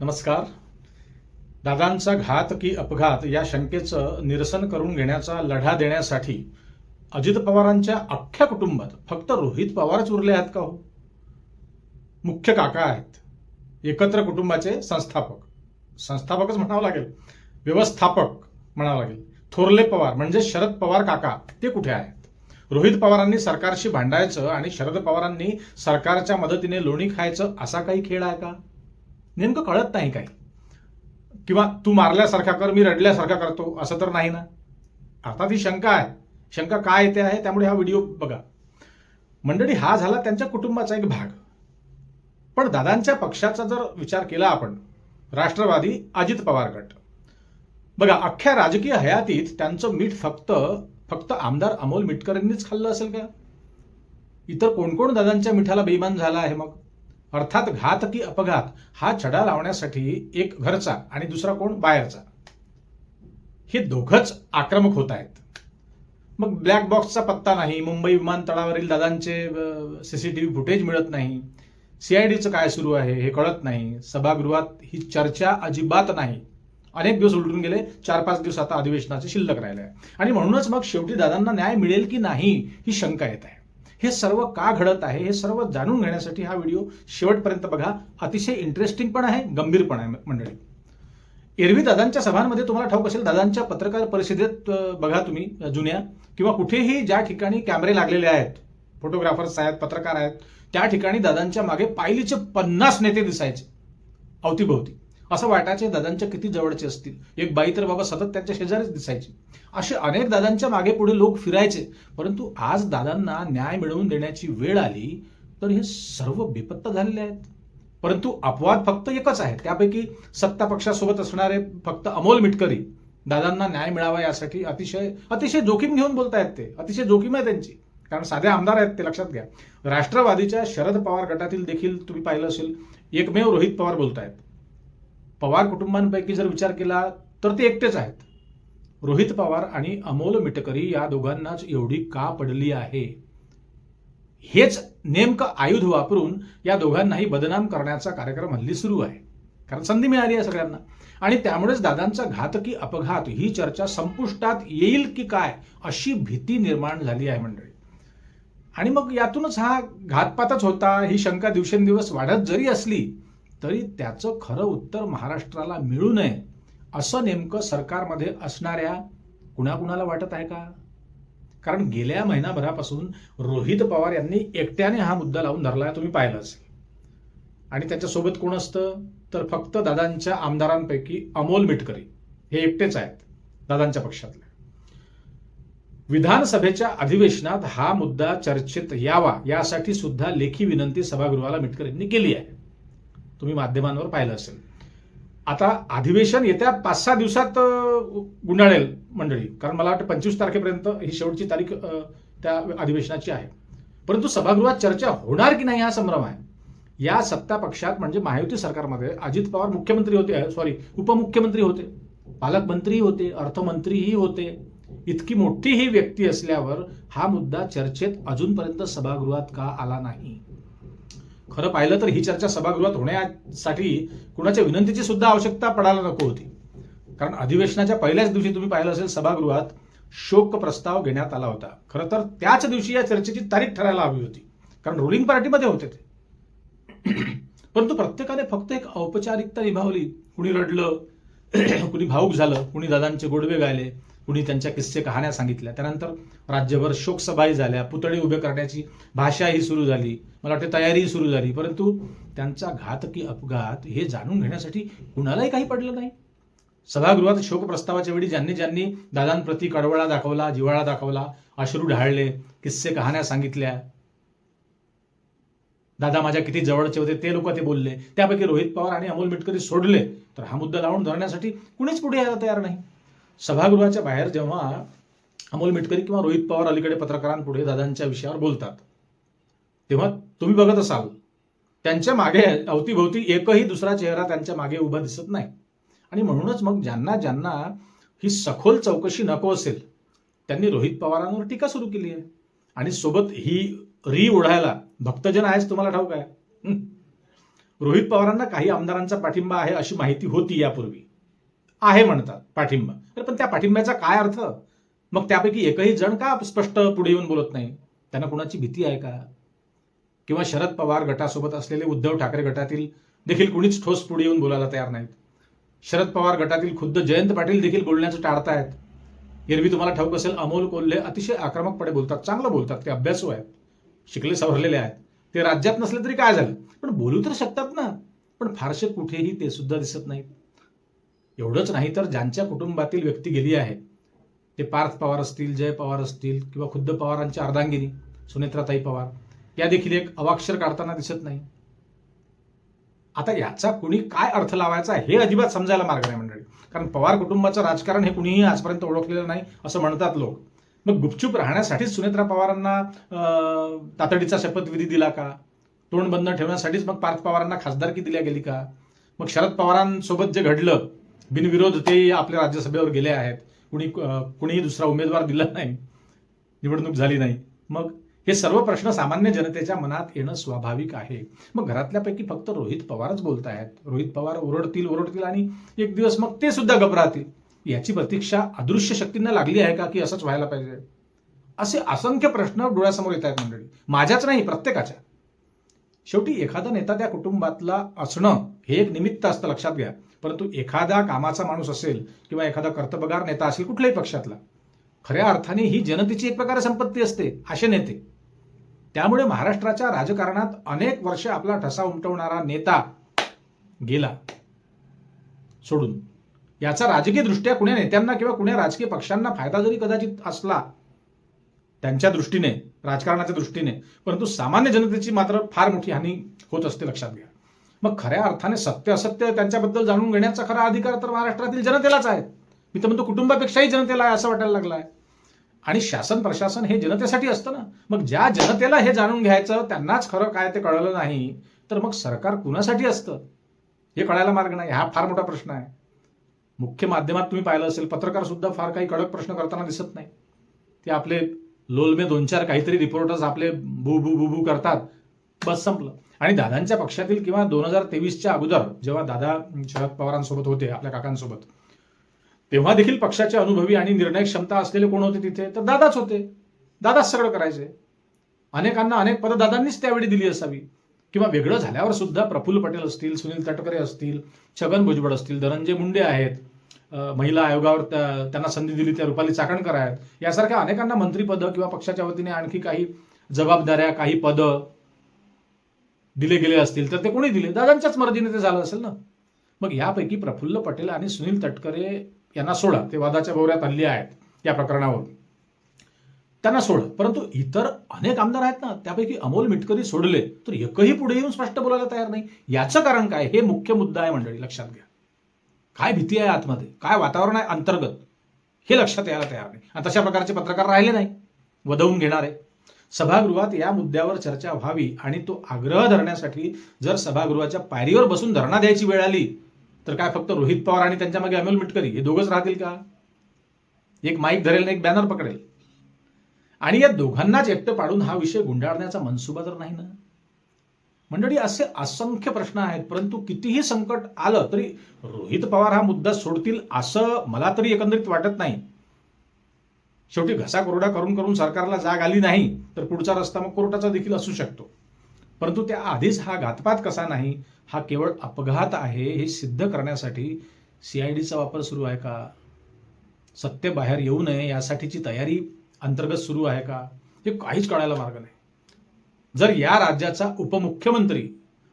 नमस्कार. दादांचा घात की अपघात या शंकेचं निरसन करून घेण्याचा लढा देण्यासाठी अजित पवारांच्या अख्ख्या कुटुंबात फक्त रोहित पवारच उरले आहेत का हो? मुख्य काका आहेत, एकत्र कुटुंबाचे संस्थापकच म्हणावं लागेल, व्यवस्थापक म्हणावं लागेल. थोरले पवार म्हणजे शरद पवार काका ते कुठे आहेत? रोहित पवारांनी सरकारशी भांडायचं आणि शरद पवारांनी सरकारच्या मदतीने लोणी खायचं असा काही खेळ आहे का? नेमकं कळत नाही काही. किंवा तू मारल्यासारखा कर, मी रडल्यासारखा करतो असं तर नाही ना. अर्थात ही शंका आहे. शंका काय येते आहे त्यामुळे हा व्हिडिओ बघा. मंडळी, हा झाला त्यांच्या कुटुंबाचा एक भाग. पण दादांच्या पक्षाचा जर विचार केला आपण, राष्ट्रवादी अजित पवार गट बघा, अख्ख्या राजकीय हयातीत त्यांचं मीठ फक्त आमदार अमोल मिटकरींनीच खाल्लं असेल का? इतर कोण कोण दादांच्या मिठाला बेईमान झाला आहे मग? अर्थात घात की अपघात हा छडा लावण्यासाठी एक घरचा आणि दुसरा कोण बाहेरचा, हे दोघंच आक्रमक होत आहेत. मग ब्लॅक बॉक्सचा पत्ता नाही, मुंबई विमानतळावरील दादांचे सीसीटीव्ही फुटेज मिळत नाही, सीआयडीचं काय सुरू आहे हे कळत नाही, सभागृहात ही चर्चा अजिबात नाही. अनेक दिवस उलटून गेले, 4-5 दिवस आता अधिवेशनाचे शिल्लक राहिले आहे. आणि म्हणूनच मग शेवटी दादांना न्याय मिळेल की नाही ही शंका येत आहे. हे सर्व का घडत आहे हे सर्व जाणून घेण्यासाठी हा व्हिडिओ शेवटपर्यंत बघा. अतिशय इंटरेस्टिंग पण आहे, गंभीर पण आहे. मंडळी, एरवी दादांच्या सभांमध्ये तुम्हाला ठाऊक असेल, दादांच्या पत्रकार परिषदेत बघा तुम्ही, जुन्या किंवा कुठेही ज्या ठिकाणी कॅमेरे लागलेले आहेत, फोटोग्राफर्स आहेत, पत्रकार आहेत, त्या ठिकाणी दादांच्या मागे पायलीचे 50 नेते दिसायचे अवतीभोवती. असं वाटायचे दादांच्या किती जवळचे असतील. एक बाई तर बाबा सतत त्यांच्या शेजारीच दिसायची. असे अनेक दादांच्या मागे पुढे लोक फिरायचे. परंतु आज दादांना न्याय मिळवून देण्याची वेळ आली तर हे सर्व बेपत्ता झालेले आहेत. परंतु अपवाद फक्त एकच आहे. त्यापैकी सत्ता पक्षासोबत असणारे फक्त अमोल मिटकरी दादांना न्याय मिळावा यासाठी अतिशय जोखीम घेऊन बोलतायत. ते अतिशय जोखीम आहे त्यांची, कारण साधे आमदार आहेत ते, लक्षात घ्या. राष्ट्रवादीच्या शरद पवार गटातील देखील तुम्ही पाहिलं असेल, एकमेव रोहित पवार बोलतायत. पवार कुटुंबांपैकी जर विचार केला तर ते एकटेच आहेत. रोहित पवार आणि अमोल मिटकरी या दोघांनाच एवढी का पडली आहे? हेच नेमकं आयुध वापरून या दोघांनाही बदनाम करण्याचा कार्यक्रम हल्ली सुरू आहे. कारण संधी मिळाली आहे सगळ्यांना. आणि त्यामुळेच दादांचा घात की अपघात ही चर्चा संपुष्टात येईल की काय अशी भीती निर्माण झाली आहे मंडळी. आणि मग यातूनच हा घातपातच होता ही शंका दिवसेंदिवस वाढत जरी असली तरी त्याचं खरं उत्तर महाराष्ट्राला मिळू नये असं नेमकं सरकारमध्ये असणाऱ्या कुणाकुणाला वाटत आहे का? कारण गेल्या महिनाभरापासून रोहित पवार यांनी एकट्याने हा मुद्दा लावून धरलाय, तुम्ही पाहिलं असेल. आणि त्याच्यासोबत कोण असतं तर फक्त दादांच्या आमदारांपैकी अमोल मिटकरी हे एकटेच आहेत दादांच्या पक्षातले. विधानसभेच्या अधिवेशनात हा मुद्दा चर्चेत यावा यासाठी सुद्धा लेखी विनंती सभागृहाला मिटकरींनी केली आहे. तुम्ही माध्यमांवर पाहिलं असेल. आता अधिवेशन येत्या 5-6 दिवसात गुंडाळेल मंडळी, कारण मला वाटतं 25 तारखेपर्यंत ही शेवटची तारीख त्या अधिवेशनाची आहे. परंतु सभागृहात चर्चा होणार की नाही हा संभ्रम आहे. या सत्ता पक्षात म्हणजे महायुती सरकारमध्ये अजित पवार मुख्यमंत्री होते, उपमुख्यमंत्री होते, पालकमंत्री होते, अर्थमंत्रीही होते. इतकी मोठी ही व्यक्ती असल्यावर हा मुद्दा चर्चेत अजूनपर्यंत सभागृहात का आला नाही? खरं पाहिलं तर ही चर्चा सभागृहात होण्यासाठी कुणाच्या विनंतीची सुद्धा आवश्यकता पडायला नको होती. कारण अधिवेशनाच्या पहिल्याच दिवशी तुम्ही पाहिलं असेल शोक प्रस्ताव घेण्यात आला होता. खरं तर त्याच दिवशी या चर्चेची तारीख ठरायला हवी होती, कारण रुलिंग पार्टीमध्ये होते ते. परंतु प्रत्येकाने फक्त एक औपचारिकता निभावली. कुणी रडलं, कुणी भाऊक झालं, कुणी दादांचे गोडवे गायले, कुणी त्यांच्या किस्से कहाण्या सांगितल्या. त्यानंतर राज्यभर शोकसभाही झाल्या, पुतळे उभे करण्याची भाषाही सुरू झाली, मला वाटते तयारीही सुरू झाली. परंतु त्यांचा घात की अपघात हे जाणून घेण्यासाठी कुणालाही काही पडलं नाही. सभागृहात शोक प्रस्तावाच्या वेळी ज्यांनी दादांप्रती कडवळा दाखवला, जिव्हाळा दाखवला, अश्रू ढाळले, किस्से कहाण्या सांगितल्या, दादा माझ्या किती जवळचे होते ते लोक ते बोलले, त्यापैकी रोहित पवार आणि अमोल मिटकरी सोडले तर हा मुद्दा लावून धरण्यासाठी कुणीच पुढे यायला तयार नाही. सभागृहाच्या बाहेर जेव्हा अमोल मिटकरी किंवा रोहित पवार अलीकडे पत्रकारांपुढे दादांच्या विषयावर बोलतात तेव्हा तुम्ही बघत असाल त्यांच्या मागे अवतीभोवती एकही दुसरा चेहरा त्यांच्या मागे उभा दिसत नाही. आणि म्हणूनच मग ज्यांना ही सखोल चौकशी नको असेल त्यांनी रोहित पवारांवर टीका सुरू केली आहे. आणि सोबत ही री ओढायला भक्तजन आहेच, तुम्हाला ठाऊक आहे. रोहित पवारांना काही आमदारांचा पाठिंबा आहे अशी माहिती होती यापूर्वी, आहे म्हणतात पाठिंबा. पण त्या पाठिंब्याचा काय अर्थ? मग त्यापैकी एकही जण का स्पष्ट पुढे येऊन बोलत नाही? त्यांना कुणाची भीती आहे का? किंवा शरद पवार गटासोबत असलेले उद्धव ठाकरे गटातील देखील कुणीच ठोस पुढे येऊन बोलायला तयार नाहीत. शरद पवार गटातील खुद्द जयंत पाटील देखील बोलण्याचं टाळतायत. एरवी तुम्हाला ठाऊक असेल, अमोल कोल्हे अतिशय आक्रमकपणे बोलतात, चांगलं बोलतात, ते अभ्यासू आहेत, शिकले सवरलेले आहेत. ते राज्यात नसले तरी काय झालं, पण बोलू तर शकतात ना. पण फारसे कुठेही ते सुद्धा दिसत नाहीत. एवढंच नाही तर ज्यांच्या कुटुंबातील व्यक्ती गेली आहे, ते पार्थ पवार असतील, जय पवार असतील, किंवा खुद्द पवारांच्या अर्धांगिनी सुनेत्राताई पवार, या देखील एक अवाक्षर काढताना दिसत नाही. आता याचा कुणी काय अर्थ लावायचा हे अजिबात समजायला मार्ग नाही मंडळी. कारण पवार कुटुंबाचं राजकारण हे कुणीही आजपर्यंत ओळखलेलं नाही असं म्हणतात लोक. मग गुपचूप राहण्यासाठीच सुनेत्रा पवारांना तातडीचा शपथविधी दिला का? तोंड बंद ठेवण्यासाठीच मग पार्थ पवारांना खासदारकी दिल्या गेली का? मग शरद पवारांसोबत जे घडलं बिनविरोध, ते आपल्या राज्यसभेवर गेले आहेत, कुणीही दुसरा उमेदवार दिला नाही, निवडणूक झाली नाही. मग हे सर्व प्रश्न सामान्य जनतेच्या मनात येणं स्वाभाविक आहे. मग घरातल्यापैकी फक्त रोहित पवारच बोलतायत. रोहित पवार ओरडतील आणि एक दिवस मग ते सुद्धा गप राहतील. याची प्रतीक्षा अदृश्य शक्तींना लागली आहे का, की असंच व्हायला पाहिजे? असे असंख्य प्रश्न डोळ्यासमोर येत आहेत मंडळी, माझ्याच नाही, प्रत्येकाच्या. शेवटी एखादा नेता त्या कुटुंबातला असणं हे एक निमित्त असतं, लक्षात घ्या. परंतु एखादा कामाचा माणूस असेल किंवा एखादा कर्तबगार नेता असेल कुठल्याही पक्षातला, खऱ्या अर्थाने ही जनतेची एक प्रकारे संपत्ती असते असे नेते. त्यामुळे महाराष्ट्राच्या राजकारणात अनेक वर्ष आपला ठसा उमटवणारा नेता गेला सोडून. याचा राजकीय दृष्ट्या कुण्या नेत्यांना किंवा कुण्या राजकीय पक्षांना फायदा जरी कदाचित असला त्यांच्या दृष्टीने, राजकारणाच्या दृष्टीने, परंतु सामान्य जनतेची मात्र फार मोठी हानी होत असते, लक्षात घ्या. मग खऱ्या अर्थाने सत्य असत्य त्यांच्याबद्दल जाणून घेण्याचा खरा अधिकार तर महाराष्ट्रातील जनतेलाच आहे. मी तर म्हणतो कुटुंबापेक्षाही जनतेला आहे असं वाटायला लागलं आहे. आणि शासन प्रशासन हे जनतेसाठी असतं ना. मग ज्या जनतेला हे जाणून घ्यायचं त्यांनाच खरं काय ते कळलं नाही तर मग सरकार कुणासाठी असतं हे कळायला मार्ग नाही. हा फार मोठा प्रश्न आहे. मुख्य माध्यमात तुम्ही पाहिलं असेल, पत्रकार सुद्धा फार काही कडक प्रश्न करताना दिसत नाही. ते आपले लोलमे 2-4 काहीतरी रिपोर्टर्स आपले बू बू बू बू करतात, बस संपलं. आणि दादांच्या पक्षातील किंवा 2023च्या अगोदर जेव्हा दादा शरद पवारांसोबत होते, आपल्या काकांसोबत, तेव्हा देखील पक्षाचे अनुभवी आणि निर्णय क्षमता असलेले कोण होते तिथे? तर दादाच होते. दादाच सगळं करायचे. अनेकांना अनेक पदं दादांनीच त्यावेळी दिली असावी. किंवा वेगळं झाल्यावर सुद्धा प्रफुल्ल पटेल असतील, सुनील तटकरे असतील, छगन भुजबळ असतील, धनंजय मुंडे आहेत, महिला आयोगावर त्यांना संधी दिली त्या रुपाली चाकणकर आहेत, यासारख्या अनेकांना मंत्रीपदं किंवा पक्षाच्या वतीने आणखी काही जबाबदाऱ्या, काही पदं दिले गेले असतील तर ते कोणी दिले? दादांच्याच मर्जीने ते झालं असेल ना. मग यापैकी प्रफुल्ल पटेल आणि सुनील तटकरे यांना सोडा, ते वादाच्या भोवऱ्यात हल्ली आहेत या प्रकरणावर, त्यांना सोडा. परंतु इतर अनेक आमदार आहेत ना, त्यापैकी अमोल मिटकरी सोडले तर एकही पुढे येऊन स्पष्ट बोलायला तयार नाही. याचं कारण काय? हे मुख्य मुद्दा आहे मंडळी, लक्षात घ्या. काय भीती आहे आतमध्ये, काय वातावरण आहे अंतर्गत, हे लक्षात यायला तयार नाही. आणि तशा प्रकारचे पत्रकार राहिले नाही वदवून घेणारे. सभागृहात या मुद्द्यावर चर्चा व्हावी आणि तो आग्रह धरण्यासाठी जर सभागृहाच्या पायरीवर बसून धरणा द्यायची वेळ आली तर काय फक्त रोहित पवार आणि त्यांच्या मागे अमोल मिटकरी हे दोघंच राहतील का? एक माईक धरेल आणि एक बॅनर पकडेल. आणि या दोघांनाच एकटं पाडून हा विषय गुंडाळण्याचा मनसुबा तर नाही ना मंडळी. असे असंख्य प्रश्न आहेत. परंतु कितीही संकट आलं तरी रोहित पवार हा मुद्दा सोडतील असं मला तरी एकंदरीत वाटत नाही. शेवटी घसा कोरडा करून करून सरकारला जाग आली नाही तर पुढचा रस्ता मग कोर्टाचा देखील असू शकतो. परंतु त्या आधीच हा घातपात कसा नाही, हा केवळ अपघात आहे हे सिद्ध करण्यासाठी CIDचा वापर सुरू आहे का? सत्य बाहेर येऊ नये यासाठीची तयारी अंतर्गत सुरू आहे का? हे काहीच कळायला मार्ग नाही. जर या राज्याचा उपमुख्यमंत्री,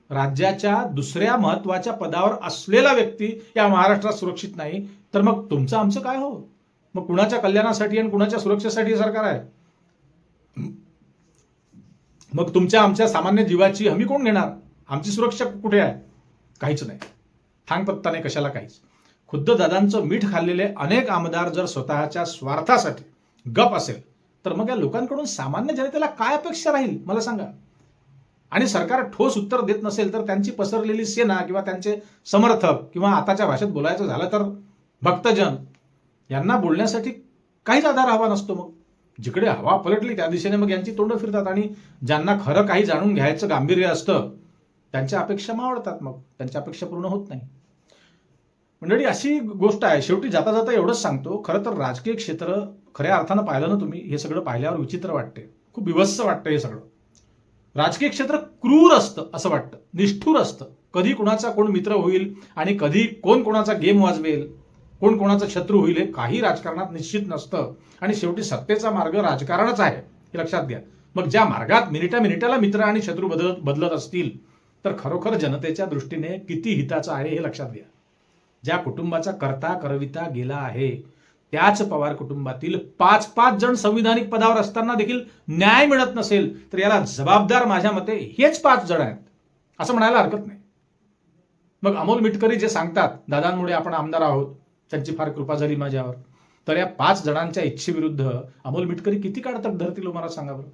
राज्याच्या दुसऱ्या महत्वाच्या पदावर असलेला व्यक्ती या महाराष्ट्रात सुरक्षित नाही तर मग तुमचं आमचं काय हो? मग कुणाच्या कल्याणासाठी आणि कुणाच्या सुरक्षेसाठी सरकार आहे? मग तुमच्या आमच्या सामान्य जीवाची हमी कोण घेणार? आमची सुरक्षा कुठे आहे? काहीच नाही. थांगपत्ता नाही कशाला, काहीच. खुद्द दादांचं मीठ खाल्लेले अनेक आमदार जर स्वतःच्या स्वार्थासाठी गप असेल तर मग या लोकांकडून सामान्य जनतेला काय अपेक्षा राहील मला सांगा. आणि सरकार ठोस उत्तर देत नसेल तर त्यांची पसरलेली सेना किंवा त्यांचे समर्थक किंवा आताच्या भाषेत बोलायचं झालं तर भक्तजन यांना बोलण्यासाठी काहीच आधार हवा नसतो. मग जिकडे हवा पलटली त्या दिशेने मग यांची तोंड फिरतात. आणि ज्यांना खरं काही जाणून घ्यायचं गांभीर्य असतं त्यांच्या अपेक्षा मावळतात, मग त्यांच्या अपेक्षा पूर्ण होत नाही. मंडळी, अशी गोष्ट आहे. शेवटी जाता जाता एवढंच सांगतो, खरं तर राजकीय क्षेत्र खऱ्या अर्थानं पाहिलं ना तुम्ही, हे सगळं पाहिल्यावर विचित्र वाटते, खूप विभत्स वाटतं हे सगळं. राजकीय क्षेत्र क्रूर असतं असं वाटतं, निष्ठुर असतं. कधी कुणाचा कोण मित्र होईल आणि कधी कोण कोणाचा गेम वाजवेल, कोण कोणाचा शत्रू होईल, हे काही राजकारणात निश्चित नसतं. आणि शेवटी सत्तेचा मार्ग राजकारणच आहे, हे लक्षात घ्या. मग ज्या मार्गात मिनिटाला मित्र आणि शत्रू बदलत असतील, तर खरोखर जनतेच्या दृष्टीने किती हिताचं आहे हे लक्षात घ्या. ज्या कुटुंबाचा करता करविता गेला आहे, त्याच पवार कुटुंबातील 5-5 जण संविधानिक पदावर असताना देखील न्याय मिळत नसेल, तर याला जबाबदार माझ्या मते हेच 5 जण आहेत असं म्हणायला हरकत नाही. मग अमोल मिटकरी जे सांगतात, दादांमुळे आपण आमदार आहोत, त्यांची फार कृपा झाली माझ्यावर, तर या 5 जणांच्या इच्छेविरुद्ध अमोल मिटकरी किती काळ तक धरतील मला सांगा बरं.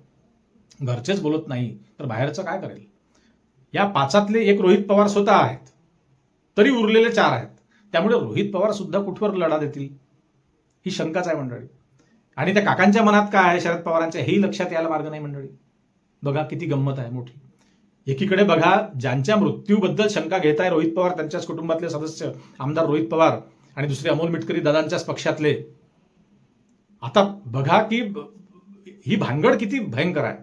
घरचेच बोलत नाही तर बाहेरचं काय करेल. या 5 एक रोहित पवार स्वतः आहेत, तरी उरलेले 4 आहेत. त्यामुळे रोहित पवार सुद्धा कुठवर लढा देतील ही शंकाच आहे मंडळी. आणि त्या काकांच्या मनात काय आहे शरद पवारांच्या, हेही लक्षात यायला मार्ग नाही मंडळी. बघा किती गंमत आहे मोठी. एकीकडे बघा, ज्यांच्या मृत्यूबद्दल शंका घेताय रोहित पवार, त्यांच्याच कुटुंबातले सदस्य आमदार रोहित पवार, आणि दुसरे अमोल मिटकरी दादांच्याच पक्षातले. आता बघा की ही भानगड किती भयंकर आहे.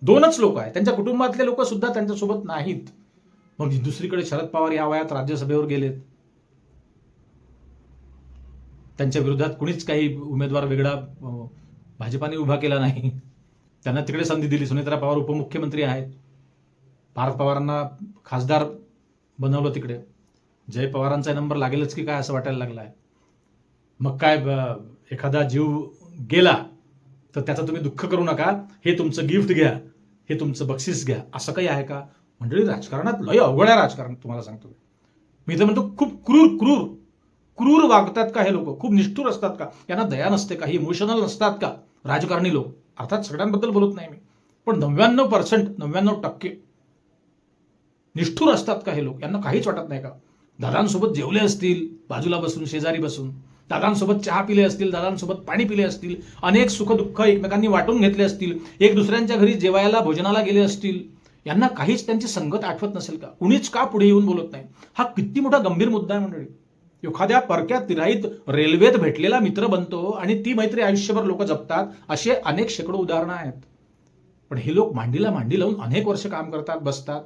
2च लोक आहेत, त्यांच्या कुटुंबातले लोक सुद्धा त्यांच्यासोबत नाहीत. मग दुसरीकडे शरद पवार या वयात राज्यसभेवर गेलेत, त्यांच्या विरोधात कुणीच काही उमेदवार वेगळा भाजपाने उभा केला नाही. त्यांना तिकडे संधी दिली. सुनेत्रा पवार उपमुख्यमंत्री आहेत, पार्थ पवारांना खासदार बनवलं तिकडे. जय पवारांचा नंबर लागेलच की काय असं वाटायला लागलं आहे. मग काय, एखादा जीव गेला तर त्याचं तुम्ही दुःख करू नका, हे तुमचं गिफ्ट घ्या, हे तुमचं बक्षीस घ्या, असं काही आहे का मंडळी. राजकारणात लय अवघड आहे राजकारण, तुम्हाला सांगतो मी. तर म्हणतो खूप क्रूर वागतात का हे लोक, खूप निष्ठुर असतात का, यांना दया नसते का, इमोशनल नसतात का राजकारणी लोक. अर्थात सगळ्यांबद्दल बोलत नाही मी, पण 99% निष्ठुर असतात का हे लोक, यांना काहीच वाटत नाही का. दादांसोबत जेवले असतील बाजूला बसून, शेजारी बसून, दादांसोबत चहा पिले असतील, दादांसोबत पाणी पिले असतील, अनेक सुखदुःख एकमेकांनी वाटून घेतले असतील, एक दुसऱ्यांच्या घरी जेवायला भोजनाला गेले असतील, यांना काहीच त्यांची संगत आठवत नसेल का. कुणीच का पुढे येऊन बोलत नाही. हा किती मोठा गंभीर मुद्दा आहे मंडळी. एखाद्या परक्या तिराईत रेल्वेत भेटलेला मित्र बनतो आणि ती मैत्री आयुष्यभर लोक जपतात, असे अनेक शेकडो उदाहरणं आहेत. पण हे लोक मांडीला मांडी लावून अनेक वर्ष काम करतात, बसतात,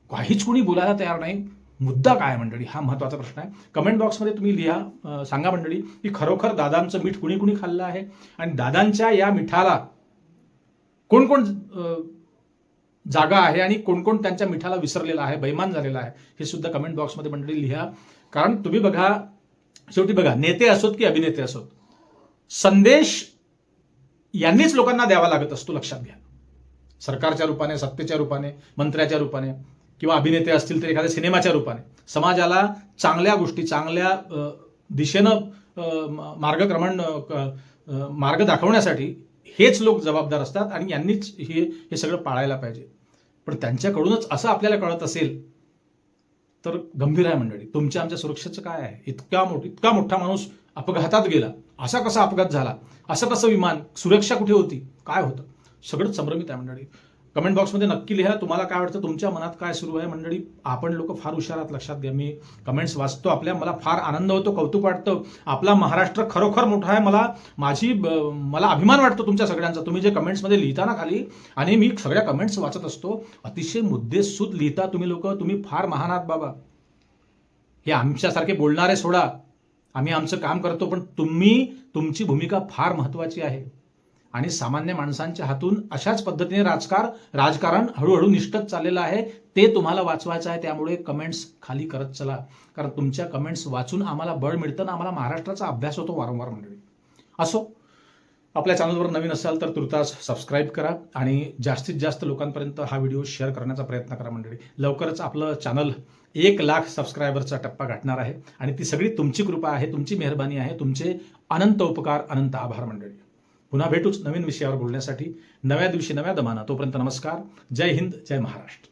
काहीच कुणी बोलायला तयार नाही. मुद्दा काय मंडळी, हा महत्वाचा प्रश्न आहे. कमेंट बॉक्समध्ये तुम्ही लिहा, सांगा मंडळी की खरोखर दादांचं मीठ कुणी कुणी खाल्लं आहे, आणि दादांच्या या मिठाला कोण कोण जागा आहे आणि कोण कोण त्यांच्या मिठाला विसरलेला आहे, बैमान झालेला आहे, हे सुद्धा कमेंट बॉक्समध्ये मंडळी लिहा. कारण तुम्ही बघा, शेवटी बघा, नेते असोत की अभिनेते असोत, संदेश यांनीच लोकांना द्यावा लागत असतो, लक्षात घ्या. सरकारच्या रूपाने, सत्तेच्या रूपाने, मंत्र्याच्या रूपाने, किंवा अभिनेते असतील तर एखाद्या सिनेमाच्या रूपाने समाजाला चांगल्या गोष्टी, चांगल्या दिशेनं मार्ग दाखवण्यासाठी हेच लोक जबाबदार असतात, आणि यांनीच हे सगळं पाळायला पाहिजे. पण त्यांच्याकडूनच असं आपल्याला कळत असेल तर गंभीर आहे मंडळी. तुमच्या आमच्या सुरक्षेचं काय आहे. इतका मोठा माणूस अपघातात गेला, असा कसा अपघात झाला, असं कसं विमान, सुरक्षा कुठे होती, काय होतं, सगळं संभ्रमित आहे मंडळी. कमेंट बॉक्समध्ये नक्की लिहा तुम्हाला काय वाटतं, तुमच्या मनात काय सुरू आहे मंडळी. आपण लोक फार हुशार आहात, लक्षात घ्या. मी कमेंट्स वाचतो आपल्या, मला फार आनंद होतो, कौतुक वाटतं. आपला महाराष्ट्र खरोखर मोठा आहे. मला अभिमान वाटतो तुमच्या सगळ्यांचा. तुम्ही जे कमेंट्समध्ये लिहिता ना खाली, आणि मी सगळ्या कमेंट्स वाचत असतो, अतिशय मुद्देसूद लिहिता तुम्ही लोक. तुम्ही फार महान आहात बाबा. हे आमच्यासारखे बोलणारे सोडा, आम्ही आमचं काम करतो, पण तुमची भूमिका फार महत्वाची आहे. आणि सामान्य माणसांच्या हातून अशाच पद्धतीने राजकारण हळूहळू निष्ठत चाललेलं आहे. ते तुम्हाला वाचवायचं आहे. त्यामुळे कमेंट्स खाली करत चला, कारण तुमच्या कमेंट्स वाचून आम्हाला बळ मिळतं ना, आम्हाला महाराष्ट्राचा अभ्यास होतो वारंवार मंडळी. असो, आपल्या चॅनलवर नवीन असाल तर तुर्तास सबस्क्राईब करा, आणि जास्तीत जास्त लोकांपर्यंत हा व्हिडिओ शेअर करण्याचा प्रयत्न करा मंडळी. लवकरच आपलं चॅनल 1,00,000 सबस्क्रायबरचा टप्पा गाठणार आहे, आणि ती सगळी तुमची कृपा आहे, तुमची मेहरबानी आहे, तुमचे अनंत उपकार, अनंत आभार मंडळी. पुन्हा भेटूच नवीन विषयावर बोलण्यासाठी, नव्या दिवशी नव्या दमाना. तोपर्यंत नमस्कार. जय हिंद, जय महाराष्ट्र.